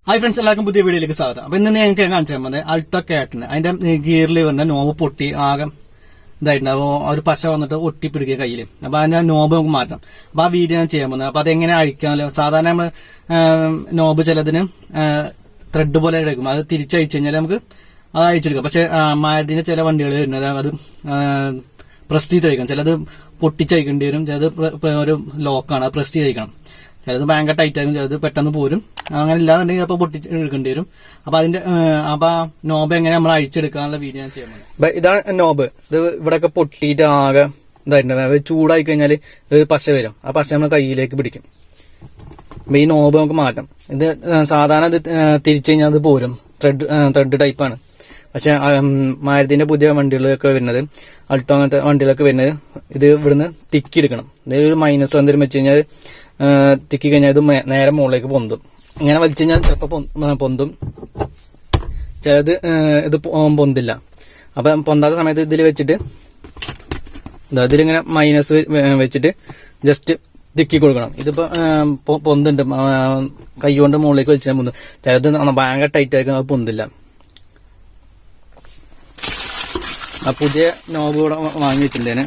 Hi friends, എല്ലാവർക്കും പുതിയ വീഡിയോയിലേക്ക് സ്വാഗതം. അപ്പൊ ഇന്ന് ഞങ്ങൾക്ക് കാണിച്ചാൽ മതി Alto k10 അതിന്റെ ഗിയറിൽ വരുന്ന നോബ് പൊട്ടി ആകെ ഇതായിട്ടുണ്ട്. അപ്പൊ ഒരു പശ വന്നിട്ട് ഒട്ടിപ്പിടിക്കുക കയ്യില്. അപ്പൊ അതിന്റെ നോബ് നമുക്ക് മാറ്റാം. അപ്പൊ ആ വീഡിയോ ഞാൻ ചെയ്യാൻ പോകുന്നത്. അപ്പൊ അതെങ്ങനെ അഴിക്കാമല്ലോ. സാധാരണ നമ്മള് നോബ് ചിലതിന് ത്രെഡ് പോലെ എടുക്കും. അത് തിരിച്ചഴിച്ചു കഴിഞ്ഞാൽ നമുക്ക് അത് അഴിച്ചെടുക്കാം. പക്ഷെ മാരുതിന്റെ ചില വണ്ടികൾ വരുന്നത് അത് പ്രസ് ചെയ്ത് അഴിക്കണം. ചിലത് പൊട്ടിച്ചഴിക്കേണ്ടി വരും. ചിലത് ഒരു ലോക്കാണ്, അത് പ്രസ് ചെയ്ത് അഴിക്കണം. ചിലത് ഭയങ്കര ടൈറ്റ് ആയിരിക്കും, ചിലത് പെട്ടെന്ന് പോരും. അങ്ങനെ ഇല്ലാന്നുണ്ടെങ്കിൽ അപ്പൊ പൊട്ടിച്ചെടുക്കേണ്ടി വരും. അപ്പൊ അതിന്റെ നോബ് എങ്ങനെ നമ്മൾ അഴിച്ചെടുക്കാനുള്ള വീഡിയോ ഞാൻ ചെയ്യുന്നത്. ഇതാണ് നോബ്. ഇത് ഇവിടെയൊക്കെ പൊട്ടിയിട്ട് ആകെ ഇതായിട്ടുണ്ട്. ചൂടായി കഴിഞ്ഞാൽ ഒരു പശ വരും. ആ പശ നമ്മൾ കയ്യിലേക്ക് പിടിക്കും. അപ്പൊ ഈ നോബ് നമുക്ക് മാറ്റാം. ഇത് സാധാരണ ഇത് തിരിച്ചു കഴിഞ്ഞാൽ അത് പോരും. ത്രെഡ് ടൈപ്പാണ്. പക്ഷെ മാരുതിന്റെ പുതിയ വണ്ടികളൊക്കെ വരുന്നത്, അൾട്ടോ അങ്ങനത്തെ വണ്ടികളൊക്കെ വരുന്നത് ഇത് ഇവിടുന്ന് തിക്കിയെടുക്കണം. ഇതൊരു മൈനസ് എന്തെങ്കിലും വെച്ച് കഴിഞ്ഞാൽ തിക്കി കഴിഞ്ഞാൽ ഇത് നേരെ മുകളിലേക്ക് പൊന്തും. ഇങ്ങനെ വലിച്ചു കഴിഞ്ഞാൽ ചിലപ്പോൾ പൊന്തും, ചിലത് ഇത് പൊന്തില്ല. അപ്പൊ പൊന്താത്ത സമയത്ത് ഇതിൽ വെച്ചിട്ട് ഇതിലിങ്ങനെ മൈനസ് വെച്ചിട്ട് ജസ്റ്റ് തിക്കി കൊടുക്കണം. ഇതിപ്പോ പൊന്തുണ്ട്, കൈ കൊണ്ട് മുകളിലേക്ക് വലിച്ചാൽ പൊന്തും. ചിലത് ഭയങ്കര ടൈറ്റ് ആയിരിക്കും, അത് പൊന്തില്ല. ആ പുതിയ നോബ് കൂടെ വാങ്ങി വെച്ചിട്ടുണ്ടേന്.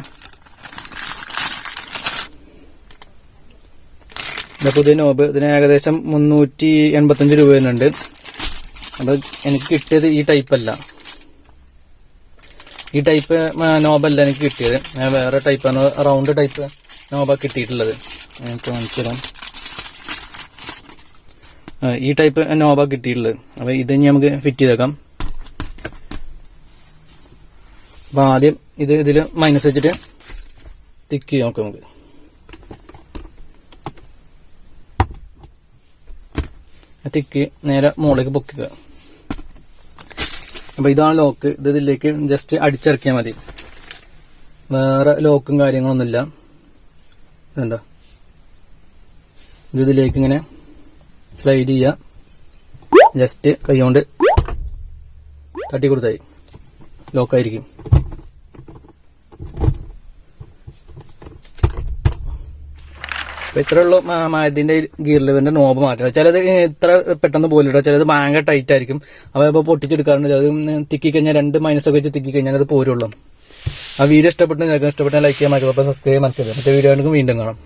പുതിയ നോബ് ഇതിന് ഏകദേശം 385 രൂപ വരുന്നുണ്ട്. അപ്പൊ എനിക്ക് കിട്ടിയത് ഈ ടൈപ്പല്ല, ഈ ടൈപ്പ് നോബല്ല എനിക്ക് കിട്ടിയത്. വേറെ ടൈപ്പാണ്, റൗണ്ട് ടൈപ്പ് നോബ കിട്ടിയിട്ടുള്ളത്. എനിക്ക് മനസ്സിലാം, ഈ ടൈപ്പ് നോബ കിട്ടിയിട്ടുള്ളത്. അപ്പൊ ഇത് നമുക്ക് ഫിറ്റ് ചെയ്തേക്കാം. അപ്പൊ ആദ്യം ഇതില് മൈനസ് വെച്ചിട്ട് തിക്കി നോക്കാം. നമുക്ക് തിക്കി നേരെ മുകളിലേക്ക് പൊക്കുക. അപ്പൊ ഇതാണ് ലോക്ക്. ഇതിലേക്ക് ജസ്റ്റ് അടിച്ചിറക്കിയാൽ മതി. വേറെ ലോക്കും കാര്യങ്ങളൊന്നുമില്ല. ഇതെന്താ, ഇതിലേക്ക് ഇങ്ങനെ സ്ലൈഡ് ചെയ്യുക. ജസ്റ്റ് കൈ കൊണ്ട് തട്ടി കൊടുത്തായി ലോക്കായിരിക്കും. അപ്പൊ ഇത്രയുള്ള മാരുതിന്റെ ഗിയർ ലെവലിന്റെ നോബ് മാറ്റണം. ചിലത് ഇത്ര പെട്ടെന്ന് പോലിട്ടോ, ചിലത് ഭയങ്കര ടൈറ്റ് ആയിരിക്കും. അപ്പൊ ഇപ്പൊ പൊട്ടിച്ചെടുക്കാറുണ്ട്. ചിലത് തിക്കി കഴിഞ്ഞാൽ 2 മൈനസ് ഒക്കെ വെച്ച് തിക്കി കഴിഞ്ഞാൽ അത് പോരുള്ളൂ. ആ വീഡിയോ ഇഷ്ടപ്പെട്ടാൽ ലൈക്ക് ചെയ്യാൻ മറക്കുക, സബ്സ്ക്രൈബ് ചെയ്യാൻ മറക്കരുത്. മറ്റേ വീഡിയോ വീണ്ടും കാണാം.